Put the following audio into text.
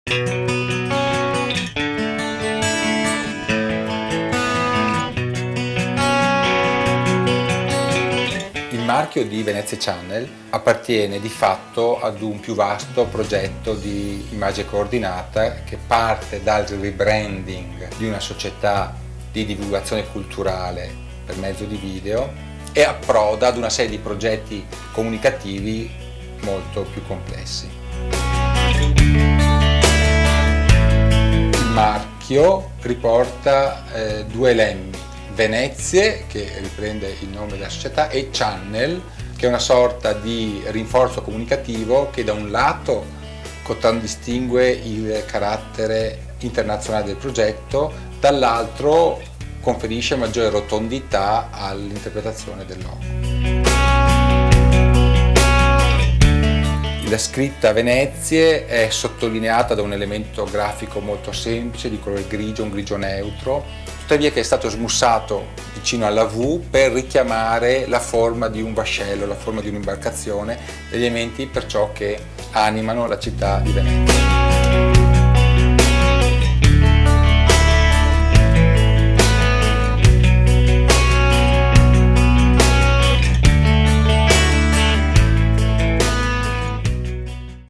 Il marchio di Venezia Channel appartiene di fatto ad un più vasto progetto di immagine coordinata che parte dal rebranding di una società di divulgazione culturale per mezzo di video e approda ad una serie di progetti comunicativi molto più complessi. Il marchio riporta due lemmi: Venezie, che riprende il nome della società, e Channel, che è una sorta di rinforzo comunicativo che da un lato contraddistingue il carattere internazionale del progetto, dall'altro conferisce maggiore rotondità all'interpretazione del logo. La scritta Venezie è sottolineata da un elemento grafico molto semplice di colore grigio, un grigio neutro, tuttavia che è stato smussato vicino alla V per richiamare la forma di un vascello, la forma di un'imbarcazione, elementi perciò che animano la città di Venezia.